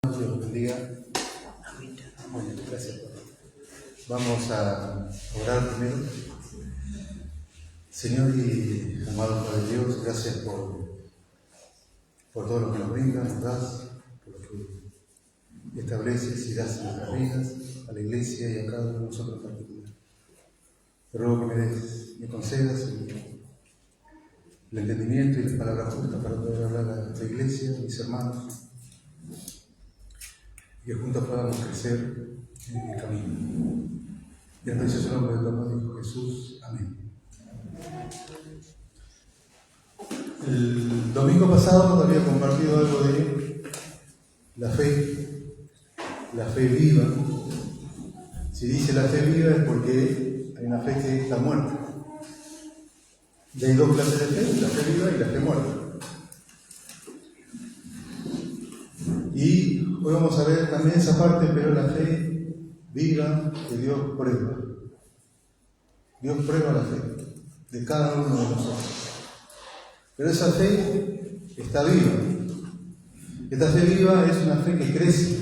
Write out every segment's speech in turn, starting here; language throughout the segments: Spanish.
Dios los bendiga. Bueno, gracias. Vamos a orar primero. Señor y amado Padre Dios, gracias por todo lo que nos brindas, nos das, por lo que estableces y das en nuestras vidas, a la iglesia y a cada uno de nosotros en particular. Te ruego que me concedas el entendimiento y las palabras justas para poder hablar a la iglesia, a mis hermanos, y que juntos podamos crecer en el camino. Y en el precioso nombre de tu Hijo Jesús. Amén. El domingo pasado había compartido algo de la fe viva. Si dice la fe viva es porque hay una fe que está muerta. Y hay dos clases de fe, la fe viva y la fe muerta. Y hoy vamos a ver también esa parte, pero la fe viva que Dios prueba. Dios prueba la fe de cada uno de nosotros. Pero esa fe está viva. Esta fe viva es una fe que crece,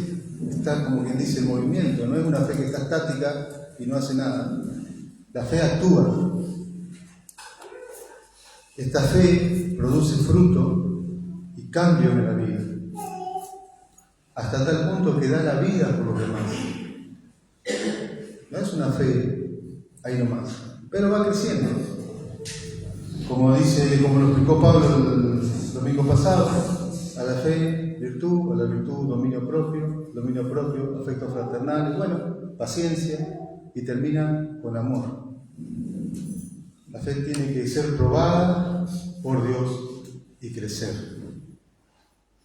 está como quien dice en movimiento, no es una fe que está estática y no hace nada. La fe actúa. Esta fe produce fruto y cambio en la vida, hasta tal punto que da la vida por los demás. No es una fe ahí nomás, pero va creciendo. Como lo explicó Pablo el domingo pasado, a la fe, virtud, a la virtud, dominio propio, afectos fraternales, paciencia, y termina con amor. La fe tiene que ser probada por Dios y crecer.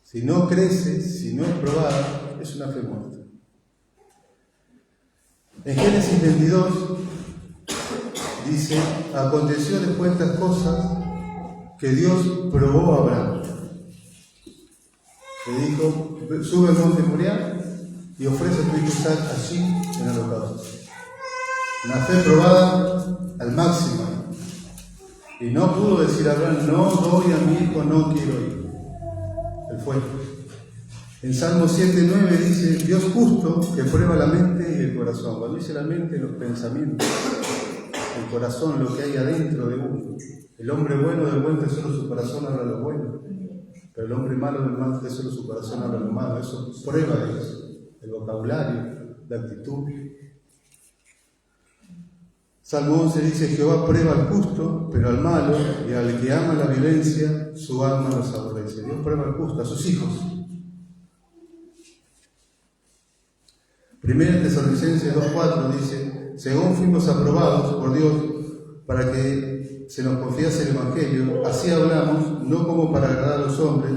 Si no crece, si no es probada, es una fe muerta. En Génesis 22 dice: aconteció después de estas cosas que Dios probó a Abraham. Le dijo: sube al monte Moriah y ofrece a tu hijo Isaac allí en el holocausto. Una fe probada al máximo. Y no pudo decir a Abraham: no doy a mi hijo, no quiero ir. Él fue. En Salmo 7:9 dice: Dios justo que prueba la mente y el corazón. Cuando dice la mente, los pensamientos, el corazón, lo que hay adentro de uno. El hombre bueno del buen tesoro su corazón habla lo bueno, pero el hombre malo del mal tesoro su corazón habla lo malo. Eso prueba de eso, el vocabulario, la actitud. Salmo 11 dice: Jehová prueba al justo, pero al malo y al que ama la violencia, su alma los aborrece. Dios prueba al justo, a sus hijos. Primera Tesalonicenses 2:4 dice: según fuimos aprobados por Dios para que se nos confiase el Evangelio, así hablamos, no como para agradar a los hombres,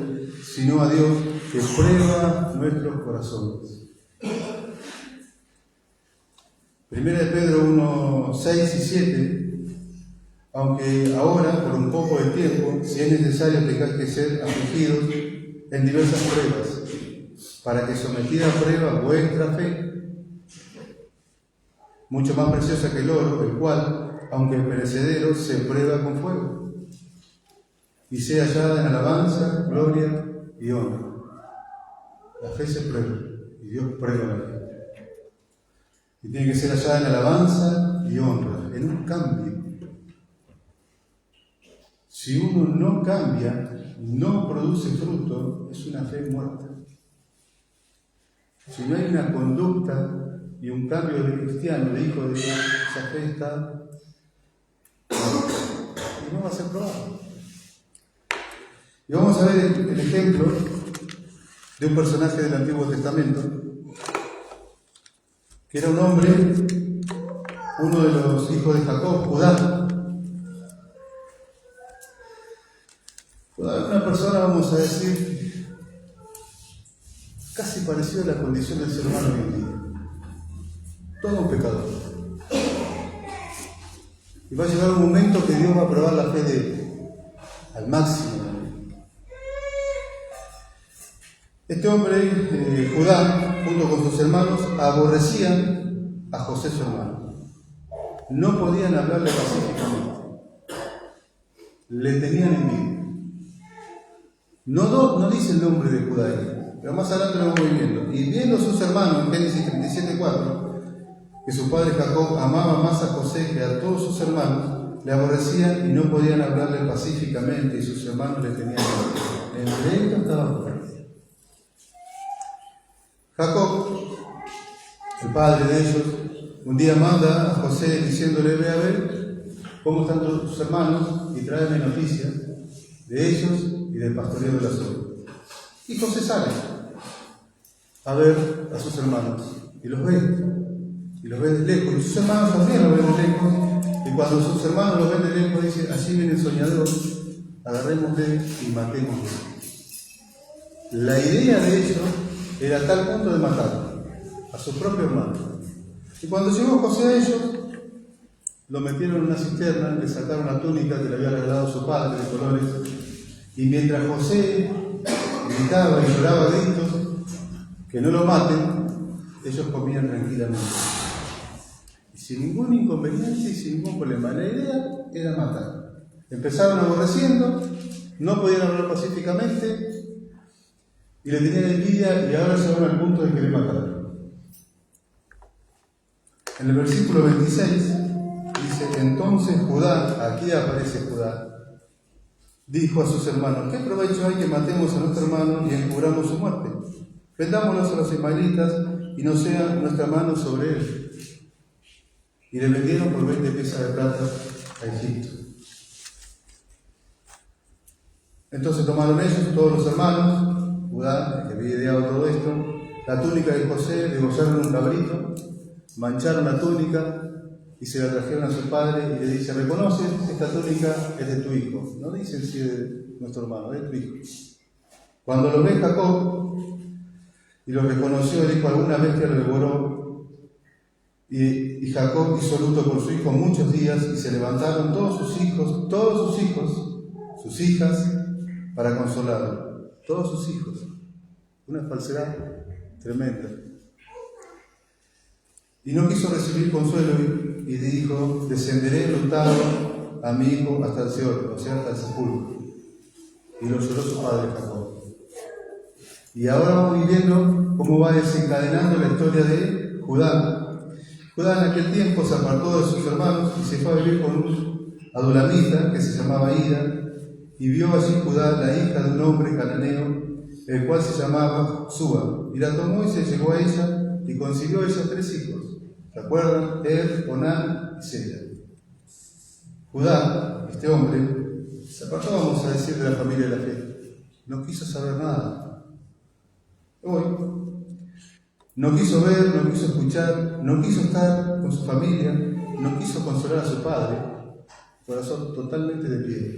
sino a Dios que prueba nuestros corazones. Primera de Pedro 1:6 y 7: aunque ahora, por un poco de tiempo, si es necesario, tengáis que ser afligidos en diversas pruebas, para que sometida a prueba vuestra fe, mucho más preciosa que el oro, el cual, aunque perecedero, se prueba con fuego, y sea hallada en alabanza, gloria y honra. La fe se prueba, y Dios prueba la fe. Y tiene que ser hallada en alabanza y honra, en un cambio. Si uno no cambia, no produce fruto, es una fe muerta. Si no hay una conducta y un cambio de cristiano, de hijo de Dios, esa fe está y no va a ser probada. Y vamos a ver el ejemplo de un personaje del Antiguo Testamento, que era un hombre, uno de los hijos de Jacob, Judá. Judá era una persona, vamos a decir, casi parecida a la condición del ser humano hoy en día. Todo un pecador. Y va a llegar un momento que Dios va a probar la fe de él al máximo. Este hombre, Judá, junto con sus hermanos, aborrecían a José su hermano. No podían hablarle pacíficamente. Le tenían envidia. No dice el nombre de Judá, pero más adelante lo vamos viendo. Y viendo sus hermanos en Génesis 37:4, que su padre Jacob amaba más a José que a todos sus hermanos, le aborrecían y no podían hablarle pacíficamente, y sus hermanos le tenían miedo. Entre ellos estaba fuerte. Jacob, el padre de ellos, un día manda a José diciéndole: ve a ver cómo están tus hermanos y tráeme noticias de ellos y del pastoreo de las ovejas. Y José sale a ver a sus hermanos y los ve de lejos, y sus hermanos también lo ven de lejos, y cuando sus hermanos lo ven de lejos dice: allí viene el soñador, agarrémosle y matémosle. La idea de ellos era a tal punto de matar a su propio hermano. Y cuando llegó José a ellos, lo metieron en una cisterna, le sacaron la túnica que le había regalado su padre de colores, y mientras José gritaba y lloraba gritos que no lo maten, ellos comían tranquilamente. Y sin ningún inconveniente y sin ningún problema. La idea era matar. Empezaron aborreciendo, no podían hablar pacíficamente, y le tenían envidia, y ahora llegaron al punto de querer matarlo. En el versículo 26 dice: entonces Judá, aquí aparece Judá, dijo a sus hermanos: ¿qué provecho hay que matemos a nuestro hermano y encubramos su muerte? Vendámoslos a los ismaelitas y no sea nuestra mano sobre él. Y le vendieron por 20 piezas de plata a Egipto. Entonces tomaron ellos, todos los hermanos, Judá, el que había ideado todo esto, la túnica de José, degollaron un cabrito, mancharon la túnica y se la trajeron a su padre, y le dice: ¿reconoces? Esta túnica es de tu hijo. No dicen si es de nuestro hermano, es de tu hijo. Cuando lo ve Jacob y lo reconoció, dijo: alguna bestia lo devoró. Y Jacob hizo luto por su hijo muchos días, y se levantaron todos sus hijos, sus hijas, para consolarlo. Todos sus hijos. Una falsedad tremenda. Y no quiso recibir consuelo, y dijo: descenderé enlutado a mi hijo hasta el Seol, o sea, hasta el sepulcro. Y lo lloró su padre Jacob. Y ahora vamos viendo cómo va desencadenando la historia de Judá. Judá en aquel tiempo se apartó de sus hermanos y se fue a vivir con un adulamita que se llamaba Ida, y vio allí Judá la hija de un hombre cananeo, el cual se llamaba Suba, y la tomó y se llegó a ella, y concibió ella 3 hijos. ¿Se acuerdan? Onán y Sela. Judá, este hombre, se apartó, vamos a decir, de la familia de la fe. No quiso saber nada. Hoy, no quiso ver, no quiso escuchar, no quiso estar con su familia, no quiso consolar a su padre. Corazón totalmente de piedra.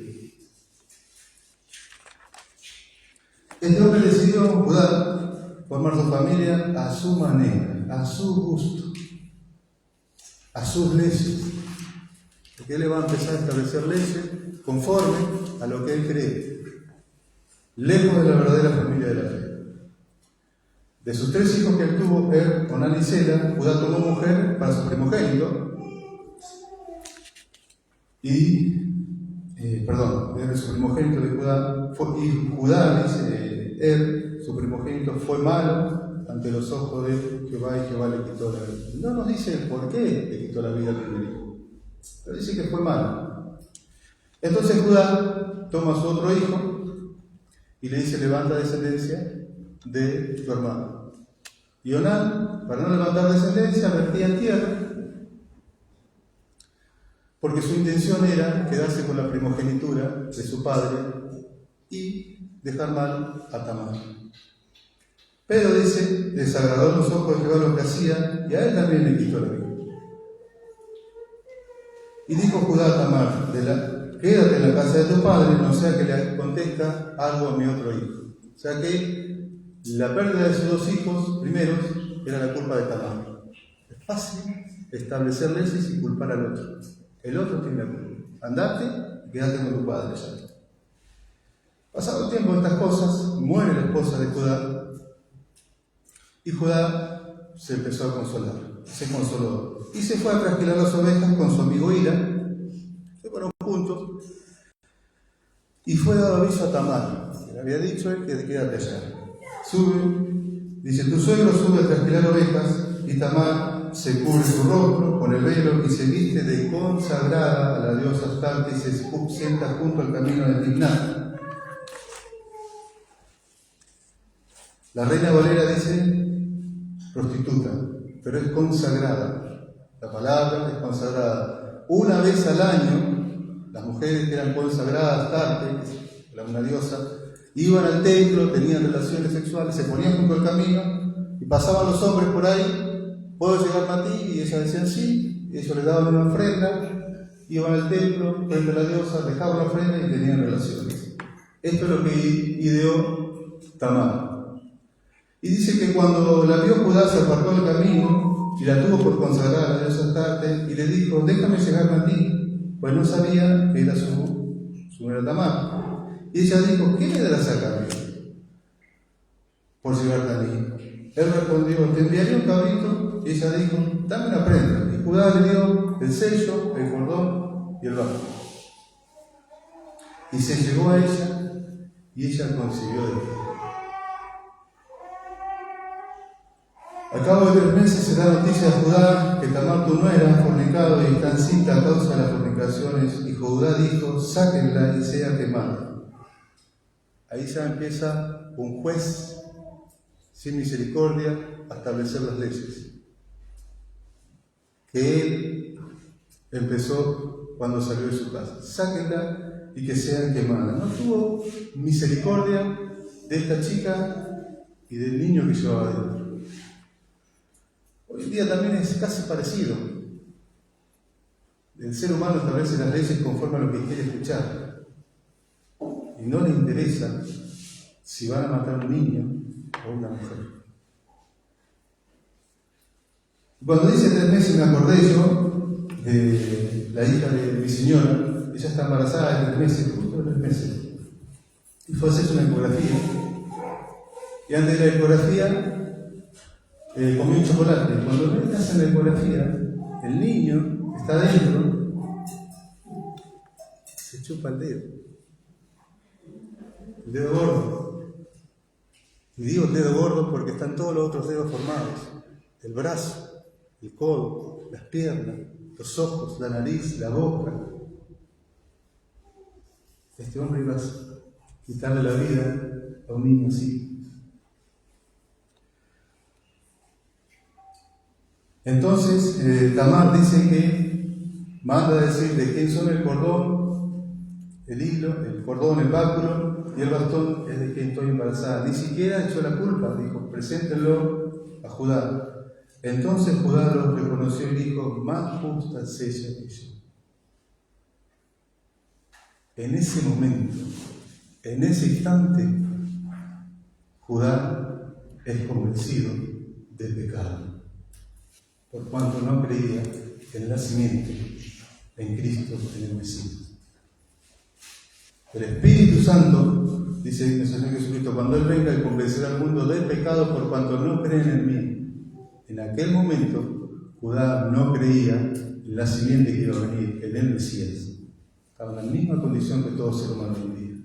Este hombre decidió, Judá, formar su familia a su manera, a su gusto, a sus leyes. Porque él le va a empezar a establecer leyes conforme a lo que él cree, lejos de la verdadera familia de la fe. De sus 3 hijos que él tuvo, Onán y Sela, Judá tomó mujer para su primogénito, su primogénito de Judá, y Judá, dice su primogénito, fue malo ante los ojos de Jehová, y Jehová le quitó la vida. No nos dice el por qué le quitó la vida al primer hijo, pero dice que fue malo. Entonces Judá toma a su otro hijo y le dice: levanta descendencia de tu hermano. Y Onán, para no levantar descendencia, vertía en tierra, porque su intención era quedarse con la primogenitura de su padre y dejar mal a Tamar. Pero dice: desagradó a los ojos de Jehová lo que hacía, y a él también le quitó la vida. Y dijo Judá a Tamar: quédate en la casa de tu padre, no sea que le acontezca algo a mi otro hijo. O sea que la pérdida de sus 2 hijos primeros era la culpa de Tamar. Es fácil establecer leyes y culpar al otro. El otro tiene la culpa. Andate y quédate con tu padre ya. Pasado el tiempo de estas cosas, muere la esposa de Judá, y Judá se empezó a consolar. Se consoló y se fue a trasquilar las ovejas con su amigo Hira. Se fueron juntos y fue dado aviso a Tamar, que le había dicho él que quédate allá. sube, dice, tu suegro sube a trasquilar ovejas, y Tamar se cubre su rostro con el velo y se viste de consagrada a la diosa Astarte y se sienta junto al camino de Timnat. La Reina Valera dice prostituta, pero es consagrada. La palabra es consagrada. Una vez al año, las mujeres que eran consagradas a Astarte, una diosa, iban al templo, tenían relaciones sexuales, se ponían junto al camino y pasaban los hombres por ahí, ¿puedo llegar a ti? Y ellas decían sí, y ellos les daban una ofrenda, iban al templo, frente a la diosa, dejaban la ofrenda y tenían relaciones. Esto es lo que ideó Tamar. Y dice que cuando la vio Judá se apartó del camino y la tuvo por consagrar a la diosa Astarte y le dijo, déjame llegarme a ti, pues no sabía que era su nuera Tamar. Y ella dijo, ¿qué me darás a cambio por llevarte a mí? Él respondió, te enviaré un cabrito. Y ella dijo, dame una prenda. Y Judá le dio el sello, el cordón y el báculo. Y se llegó a ella y ella concibió de él. Al cabo de 3 meses se da noticia a Judá que Tamar tu nuera ha fornicado y está encinta a causa de las fornicaciones. Y Judá dijo, sáquenla y sea quemada. Ahí ya empieza un juez sin misericordia a establecer las leyes. Que él empezó cuando salió de su casa. Sáquenla y que sean quemadas. No tuvo misericordia de esta chica y del niño que llevaba dentro. Hoy en día también es casi parecido. El ser humano establece las leyes conforme a lo que quiere escuchar. Y no le interesa si van a matar a un niño o a una mujer. Cuando dice 3 meses me acordé yo de la hija de mi señora. Ella está embarazada de 3 meses, justo de 3 meses. Y fue a hacerse una ecografía. Y antes de la ecografía comió un chocolate. Cuando le hacen la ecografía, el niño que está dentro se chupa el dedo. El dedo gordo. Y digo el dedo gordo porque están todos los otros dedos formados. El brazo, el codo, las piernas, los ojos, la nariz, la boca. Este hombre iba a quitarle la vida a un niño así. Entonces, Tamar dice que manda a decir de quién son el cordón, el hilo, el cordón, el báculo y el bastón es de quien estoy embarazada. Ni siquiera echó la culpa, dijo, preséntenlo a Judá. Entonces Judá lo reconoció y dijo, más justa es ella que yo. En ese momento, en ese instante, Judá es convencido del pecado, por cuanto no creía en el nacimiento en Cristo, en el Mesías. El Espíritu Santo, dice el Señor Jesucristo, cuando Él venga y convencerá al mundo del pecado por cuanto no creen en mí. En aquel momento, Judá no creía en la simiente que iba a venir, en el Mesías. Estaba en la misma condición que todo ser humano hoy en día.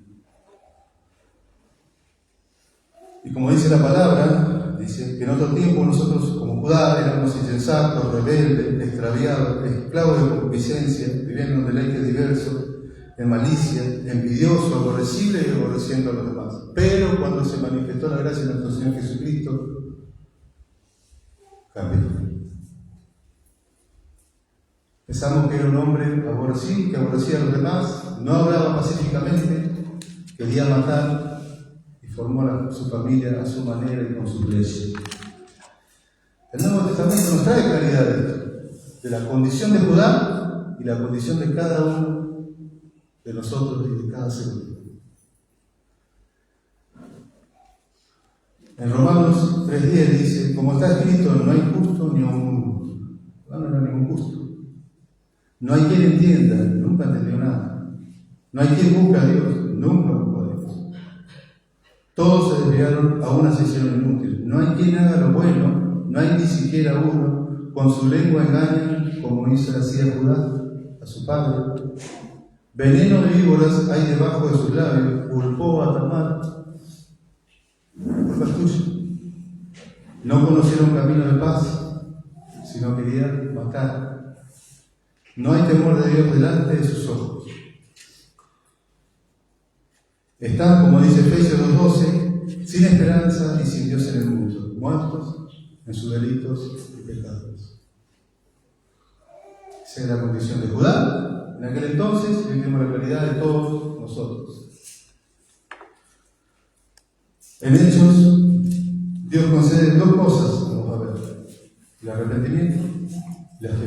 Y como dice la palabra, dice que en otro tiempo nosotros como Judá éramos insensatos, rebeldes, extraviados, esclavos de concupiscencia, viviendo en deleites diversos, en malicia, envidioso, aborrecible y aborreciendo a los demás. Pero cuando se manifestó la gracia de nuestro Señor Jesucristo, cambió. Pensamos que era un hombre aborrecido, que aborrecía a los demás, no hablaba pacíficamente, quería matar y formó su familia a su manera y con sus leyes. El Nuevo Testamento nos trae claridad de esto, de la condición de Judá y la condición de cada uno de nosotros y de cada ser humano. En Romanos 3:10 dice, como está escrito, no hay justo ni uno. No era ningún justo. No hay quien entienda, nunca entendió nada. No hay quien busque a Dios, nunca buscó a Dios. Todos se desviaron, a una se hicieron inútiles. No hay quien haga lo bueno, no hay ni siquiera uno. Con su lengua engañan, como hizo hacía Judá a su padre. Veneno de víboras hay debajo de sus labios, culpó a Tamar. culpa es tuya. No conocieron camino de paz, sino querían matar. No hay temor de Dios delante de sus ojos. Están, como dice Efesios 2:12, sin esperanza y sin Dios en el mundo, muertos en sus delitos y pecados. Esa es la condición de Judá en aquel entonces, y tenemos la realidad de todos nosotros. En Hechos, Dios concede dos cosas, vamos a ver: el arrepentimiento y la fe.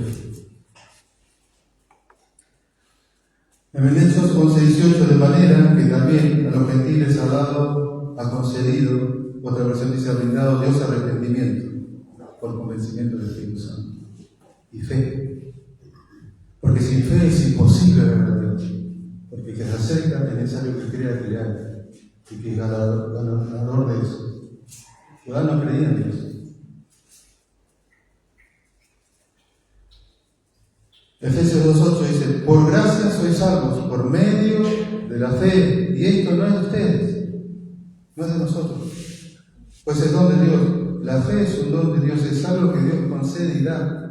En Hechos 11:18, de manera que también a los gentiles ha concedido, otra versión dice, ha brindado Dios arrepentimiento por convencimiento del Espíritu Santo y fe. Porque sin fe es imposible ver a Dios, porque el que se acerca es necesario que crea que le hay y que es ganador de eso. Judá no creía en Dios. Efesios 2:8 dice: por gracia sois salvos por medio de la fe, y esto no es de ustedes, no es de nosotros, pues es don de Dios. La fe es un don de Dios, es algo que Dios concede y da.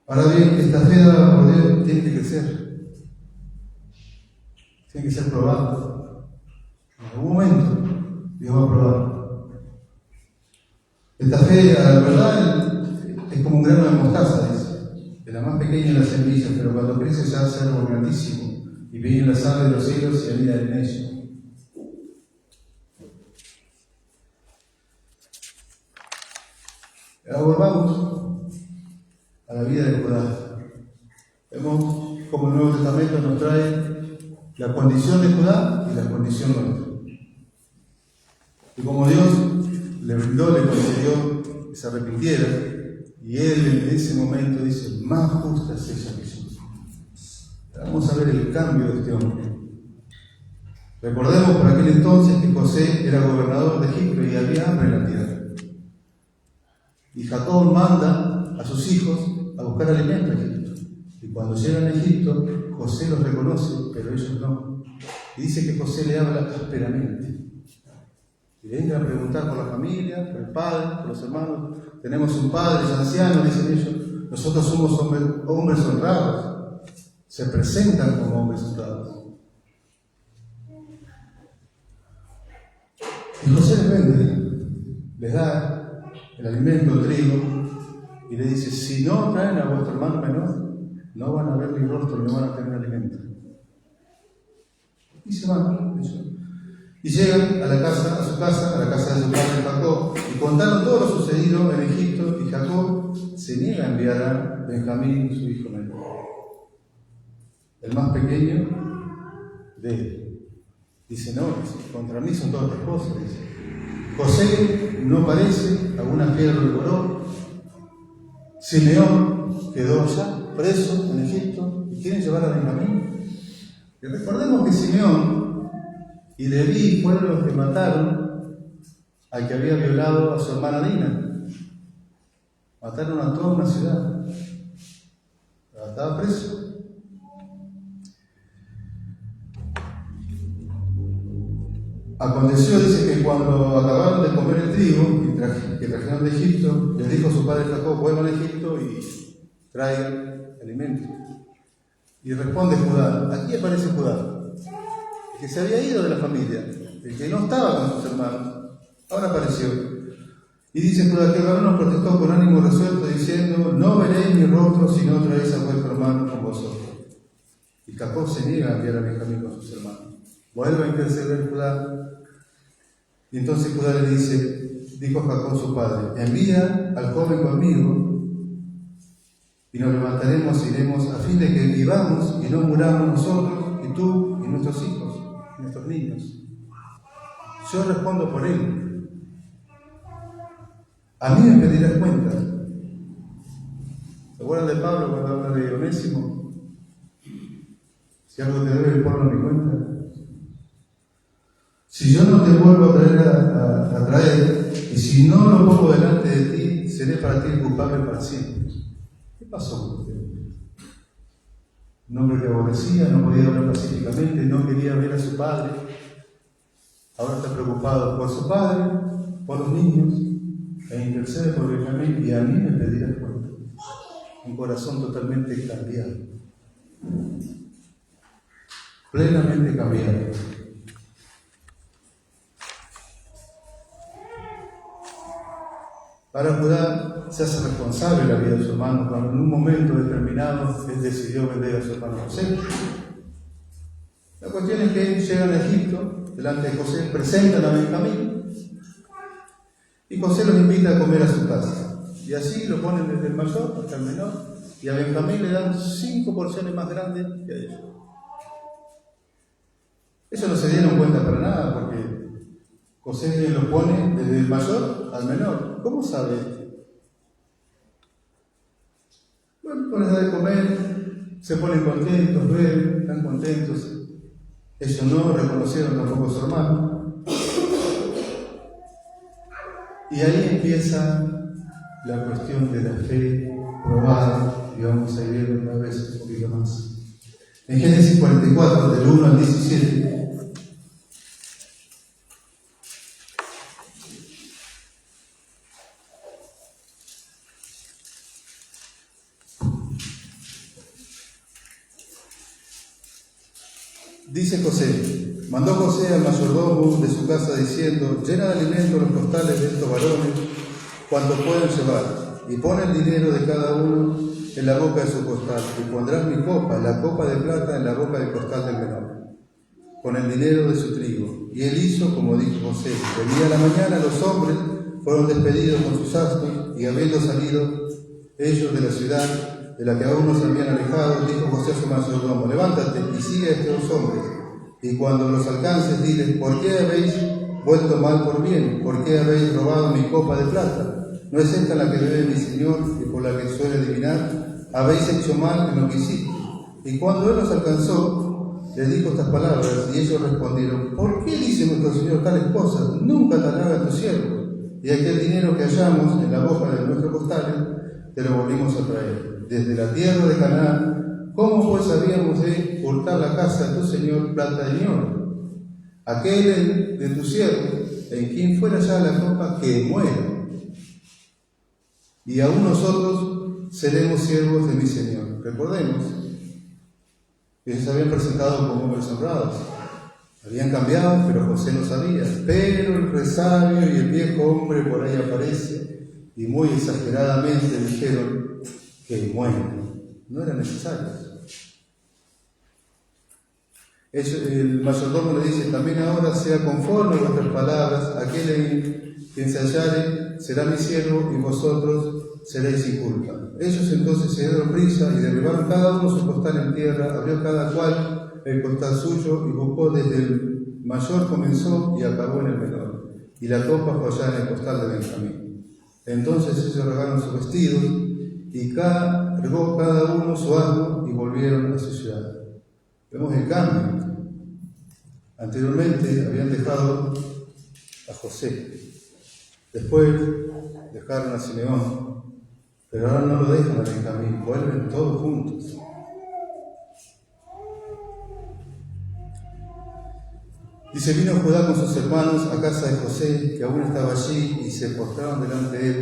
Ahora bien, esta fe dada por Dios tiene que crecer, tiene que ser probada. En algún momento Dios va a probar. Esta fe, a la verdad, es como un grano de mostaza, dice, de la más pequeña de las semillas, pero cuando crece se hace algo grandísimo, y vienen las aves de los cielos y anidan en ello. Ahora volvamos a la vida de Judá. Vemos como el Nuevo Testamento nos trae la condición de Judá y la condición nuestra. Y como Dios le brindó, le concedió que se arrepintiera, y él en ese momento dice: más justa es ella que yo. Vamos a ver el cambio de este hombre. Recordemos por aquel entonces que José era gobernador de Egipto y había hambre en la tierra. Y Jacob manda a sus hijos a buscar alimento a Egipto. Y cuando llegan a Egipto, José los reconoce, pero ellos no. Y dice que José le habla ásperamente. Y le entra a preguntar por la familia, por el padre, por los hermanos. Tenemos un padre, es anciano, dicen ellos. Nosotros somos hombres honrados. Se presentan como hombres honrados. Y José les vende, les da el alimento, el trigo, y le dice: si no traen a vuestro hermano menor, no van a ver mi rostro, no van a tener alimento. Y se van, ellos. Y llegan a la casa, a su casa, a la casa de su padre Jacob, y contaron todo lo sucedido en Egipto, y Jacob se niega a enviar a Benjamín, su hijo menor, el más pequeño de él. Dice: no, contra mí son todas las cosas. Dice: José no parece, alguna fiera lo devoró. Simeón quedó allá, preso en Egipto, y quieren llevar a Benjamín. Y recordemos que Simeón y Leví fueron los que mataron al que había violado a su hermana Dina. Mataron a toda una ciudad. Estaba preso. Aconteció, dice, que cuando acabaron de comer el trigo que trajeron de Egipto, les dijo su padre Jacob: vuelvan a Egipto y traigan alimento. Y responde Judá. Aquí aparece Judá, el que se había ido de la familia, el que no estaba con sus hermanos, ahora apareció. Y dice Judá que el varón nos protestó con ánimo resuelto, diciendo: no veréis mi rostro si no traéis a vuestro hermano con vosotros. Y Jacob se niega a enviar a Benjamín con sus hermanos. Vuelve a interceder Judá. Y entonces Judá le dice: dijo Jacob su padre: envía al joven conmigo, y nos levantaremos e iremos, a fin de que vivamos y no muramos nosotros, y tú, y nuestros hijos, y nuestros niños. Yo respondo por él. A mí me pedirás cuenta. ¿Se acuerdan de Pablo cuando habla de Onésimo? Si algo te debe, ponlo en mi cuenta. Si yo no te vuelvo a traer, y si no lo pongo delante de ti, seré para ti el culpable para siempre. ¿Qué pasó con usted? Un hombre que aborrecía, no podía hablar pacíficamente, no quería ver a su padre, ahora está preocupado por su padre, por los niños, e intercede por Benjamín, y a mí me pedirá cuenta. Un corazón totalmente cambiado, plenamente cambiado. Ahora Judá se hace responsable de la vida de su hermano cuando en un momento determinado él decidió vender a su hermano José. La cuestión es que llegan a Egipto, delante de José, presentan a Benjamín y José los invita a comer a su casa. Y así lo ponen desde el mayor hasta el menor, y a Benjamín le dan 5 porciones más grandes que a ellos. Ellos no se dieron cuenta para nada, porque José los pone desde el mayor al menor. ¿Cómo sabe esto? Bueno, les da de comer, se ponen contentos, beben, están contentos. Ellos no reconocieron tampoco a su hermano. Y ahí empieza la cuestión de la fe probada, y vamos a ir viendo una vez un poquito más. En Génesis 44, del 1 al 17, dice José: mandó José al mayordomo de su casa diciendo: llena de alimento los costales de estos varones cuanto puedan llevar, y pon el dinero de cada uno en la boca de su costal, y pondrás mi copa, la copa de plata, en la boca del costal del menor, con el dinero de su trigo. Y él hizo como dijo José. De día a la mañana los hombres fueron despedidos con sus asnos, y habiendo salido ellos de la ciudad de la que aún no se habían alejado, dijo José a su mayordomo: levántate y sigue a estos hombres, y cuando los alcances, diles: ¿por qué habéis vuelto mal por bien? ¿Por qué habéis robado mi copa de plata? ¿No es esta la que bebe mi señor y por la que suele adivinar? Habéis hecho mal en lo que hiciste. Y cuando él los alcanzó, le dijo estas palabras, y ellos respondieron: ¿por qué dice nuestro señor tales cosas? Nunca tal haga tu siervo. Y aquel dinero que hallamos en la boca de nuestros costales, te lo volvimos a traer desde la tierra de Canaán. ¿Cómo pues habíamos de hurtar la casa de tu señor plata y oro? Aquel de tu siervo, en quien fuera ya la copa, que muera. Y aún nosotros seremos siervos de mi señor. Recordemos que ellos se habían presentado como hombres honrados. Habían cambiado, pero José no sabía. Pero el resabio y el viejo hombre por ahí aparece, y muy exageradamente dijeron que mueran. No era necesario. El mayordomo le dice: también ahora sea conforme a vuestras palabras, aquel en quien se hallare será mi siervo, y vosotros seréis sin culpa. Ellos entonces se dieron prisa y derribaron cada uno su costal en tierra, abrió cada cual el costal suyo, y buscó desde el mayor comenzó y acabó en el menor. Y la copa fue allá en el costal de Benjamín. Entonces ellos regaron sus vestidos, y cargó cada uno su asno, y volvieron a su ciudad. Vemos el cambio. Anteriormente habían dejado a José, después dejaron a Simeón, pero ahora no lo dejan a Benjamín, vuelven todos juntos. Dice: vino Judá con sus hermanos a casa de José, que aún estaba allí, y se postraron delante de él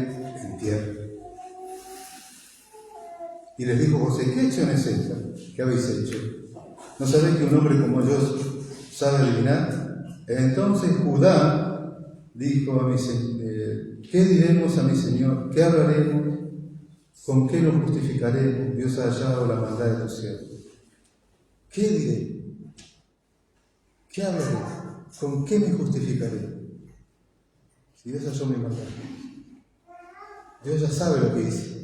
en tierra. Y les dijo José: ¿qué acción es esta? ¿Qué habéis hecho? ¿No sabéis que un hombre como yo sabe adivinar? Entonces Judá dijo a mi señor: ¿qué diremos a mi señor? ¿Qué hablaremos? ¿Con qué nos justificaremos? Dios ha hallado la maldad de tu siervo. ¿Qué diré? ¿Qué hablaré? ¿Con qué me justificaré? Si Dios halló mi maldad. Dios ya sabe lo que hice.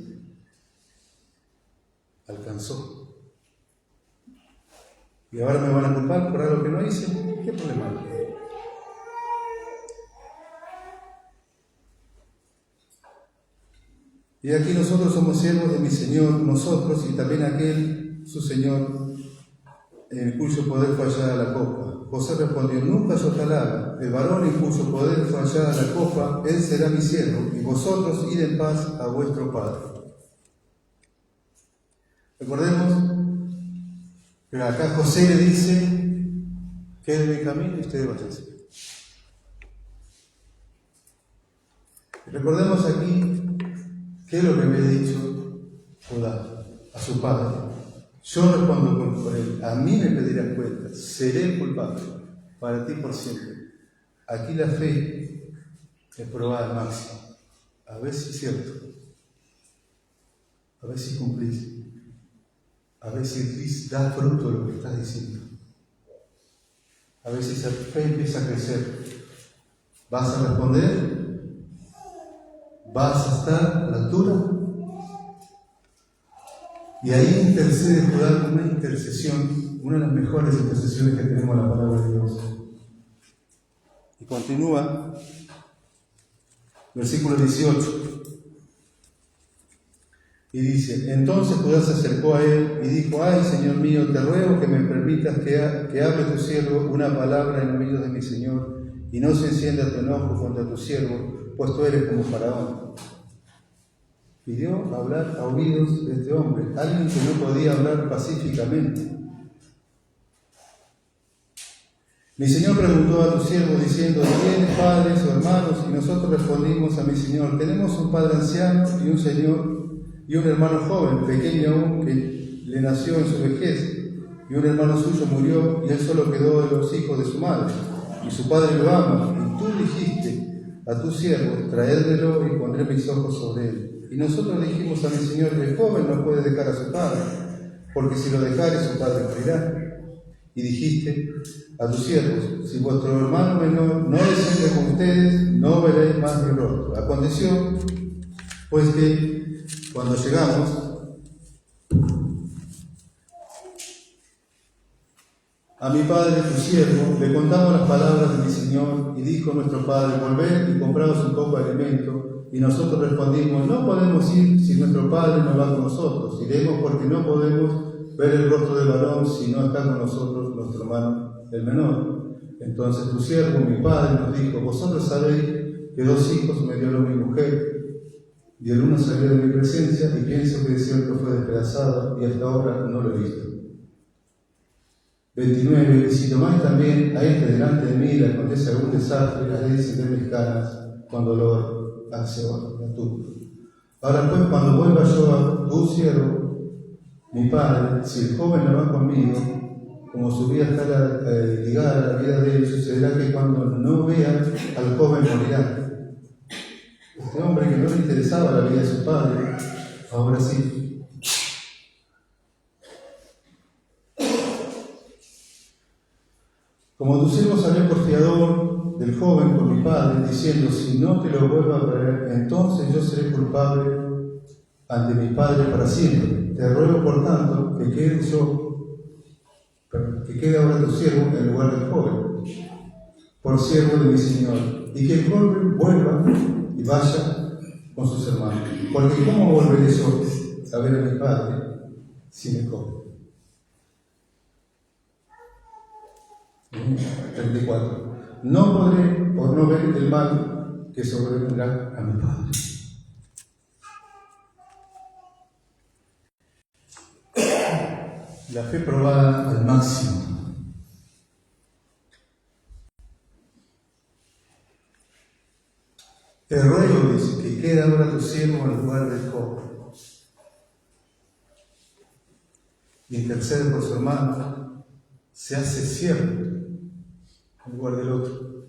Alcanzó. ¿Y ahora me van a culpar por algo que no hice? ¿Qué problema hay? Y aquí nosotros somos siervos de mi Señor, nosotros y también aquel, su Señor, en cuyo poder fue hallada la copa. José respondió: nunca yo tal haga. El varón en cuyo poder fue hallada la copa, él será mi siervo, y vosotros id en paz a vuestro padre. Recordemos que acá José le dice: que de Benjamín y ustedes vayan. Recordemos aquí qué es lo que había dicho Judá a su padre. Yo respondo por él, a mí me pedirás cuentas, seré el culpable, para ti por siempre. Aquí la fe es probada al máximo, a ver si es cierto, a ver si cumplís, a ver si da fruto lo que estás diciendo, a ver si esa fe empieza a crecer. ¿Vas a responder? ¿Vas a estar a la altura? Y ahí intercede Judá con una intercesión, una de las mejores intercesiones que tenemos en la palabra de Dios. Y continúa, versículo 18. Y dice, entonces Judá se acercó a él y dijo, ay, Señor mío, te ruego que me permitas que hable tu siervo una palabra en oídos de mi Señor, y no se encienda tu enojo contra tu siervo, pues tú eres como Faraón. Pidió hablar a oídos de este hombre, alguien que no podía hablar pacíficamente. Mi Señor preguntó a tu siervo diciendo, ¿tienes padres o hermanos? Y nosotros respondimos a mi Señor, tenemos un padre anciano y un señor y un hermano joven, pequeño aún, que le nació en su vejez, y un hermano suyo murió, y él solo quedó de los hijos de su madre, y su padre lo ama, y tú dijiste a tu siervo, traédmelo y pondré mis ojos sobre él. Y nosotros dijimos a mi Señor, el joven no puede dejar a su padre, porque si lo dejare su padre morirá. Y dijiste a tus siervos, si vuestro hermano menor no desciende con ustedes, no veréis más mi rostro. Aconteció, pues que cuando llegamos a mi padre, tu siervo, le contamos las palabras de mi Señor, y dijo nuestro padre, volved y compraos un poco de alimento. Y nosotros respondimos, no podemos ir si nuestro padre no va con nosotros. Iremos porque no podemos ver el rostro del varón si no está con nosotros nuestro hermano el menor. Entonces tu siervo, mi padre, nos dijo, vosotros sabéis que 2 hijos me dio mi mujer, y el uno salió de mi presencia, y pienso que de cierto fue despedazado, y hasta ahora no lo he visto. 29. Y si tomáis también a este delante de mí, le acontece algún desastre, haré descender mis canas con dolor hacia la tumba. Ahora pues, cuando vuelva yo a tu siervo, mi padre, si el joven no va conmigo, como su vida está ligada a la vida de él, sucederá que cuando no vea al joven morirá. Este hombre que no le interesaba la vida de su padre, ahora sí. Como tu siervo salió por fiador del joven por mi padre, diciendo, si no te lo vuelvo a traer, entonces yo seré culpable ante mi padre para siempre. Te ruego, por tanto, que quede ahora tu siervo en lugar del joven, por siervo de mi Señor, y que el joven vuelva y vaya con sus hermanos. Porque ¿cómo volveré yo a ver a mi padre sin el joven? 34. No podré por no ver el mal que sobrevendrá a mi padre. La fe probada al máximo. Te ruego, dice, que quede ahora tu siervo en lugar del joven. Intercede por su hermano, se hace siervo en lugar del otro.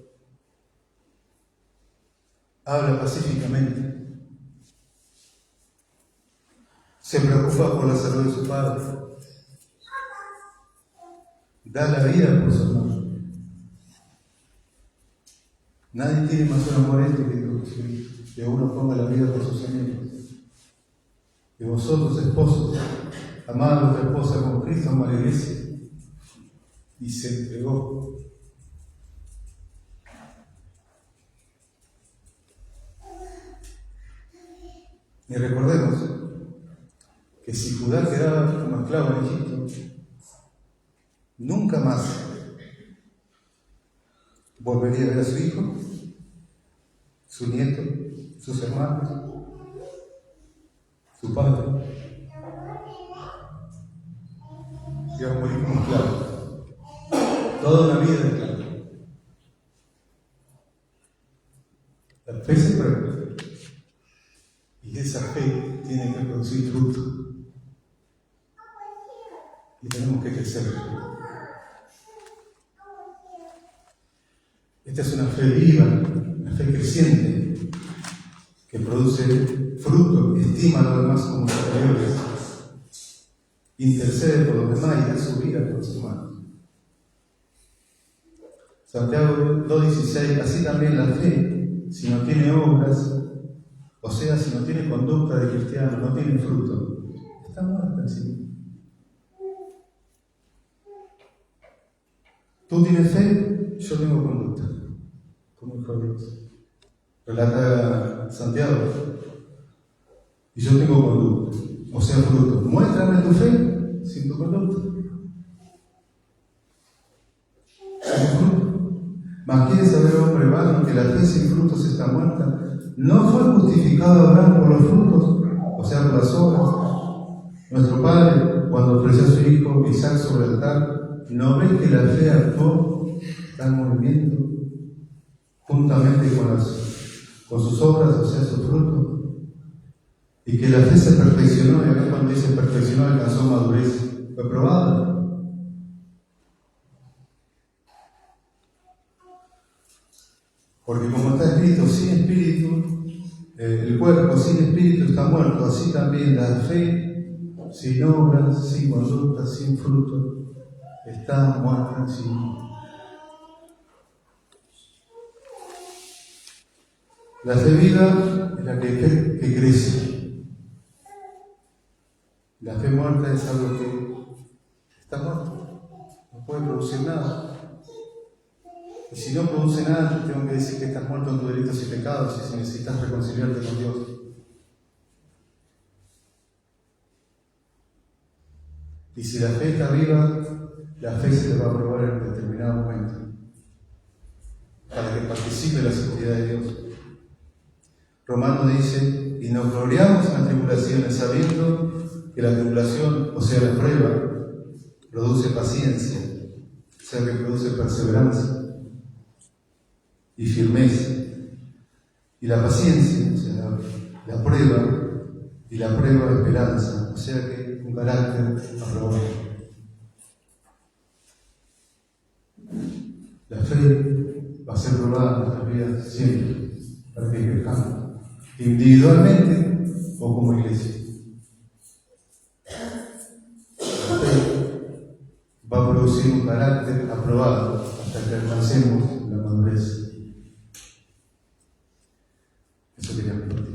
Habla pacíficamente. Se preocupa por la salud de su padre. Da la vida por su hermano. Nadie tiene más un amor que uno ponga la vida por sus amigos. Y vosotros, esposos, amad a vuestra esposa como Cristo amó a la iglesia y se entregó. Y recordemos que si Judá quedaba como esclavo en Egipto, nunca más volvería a ver a su hijo, su nieto, sus hermanos, su padre. Iba a morir como esclavo. Toda una vida de esclavo. La fe se prueba. producir fruto. Y tenemos que crecer. Esta es una fe viva, una fe creciente, que produce fruto, estima a los demás como superiores, intercede por los demás y da su vida por los humanos. Santiago 2:16, así también la fe, si no tiene obras, o sea, si no tiene conducta de cristiano, no tiene fruto, está muerta en sí misma. Tú tienes fe, yo tengo conducta, como hijo de Dios. Relata Santiago. Y yo tengo conducta, o sea, fruto. Muéstrame tu fe sin tu conducta. Mas quiere saber, hombre vano, que la fe sin frutos está muerta. ¿No fue justificado Abraham por los frutos, o sea, por las obras? Nuestro padre, cuando ofreció a su hijo Isaac sobre el altar, ¿no ve que la fe actuó, está en movimiento, juntamente con sus obras, o sea, su fruto? Y que la fe se perfeccionó, y acá cuando dice perfeccionó, alcanzó madurez, fue probada. Porque como está escrito, sin espíritu, el cuerpo sin espíritu está muerto, así también la fe, sin obras, sin conducta, sin fruto, está muerta en sí misma. La fe viva es la que crece. La fe muerta es algo que está muerto, no puede producir nada. Y si no produce nada, te tengo que decir que estás muerto en tus delitos y pecados y si necesitas reconciliarte con Dios. Y si la fe está viva, la fe se te va a probar en un determinado momento para que participe en la santidad de Dios. Romano dice, y nos gloriamos en las tribulaciones sabiendo que la tribulación, o sea la prueba, produce paciencia, o sea que produce perseverancia y firmeza. Y la paciencia, o sea, la prueba, y la prueba de esperanza, o sea que un carácter aprobado. La fe va a ser probada en nuestras vidas siempre, para que crezcamos, individualmente o como iglesia. La fe va a producir un carácter aprobado hasta que alcancemos la madurez. Eso quería preguntar.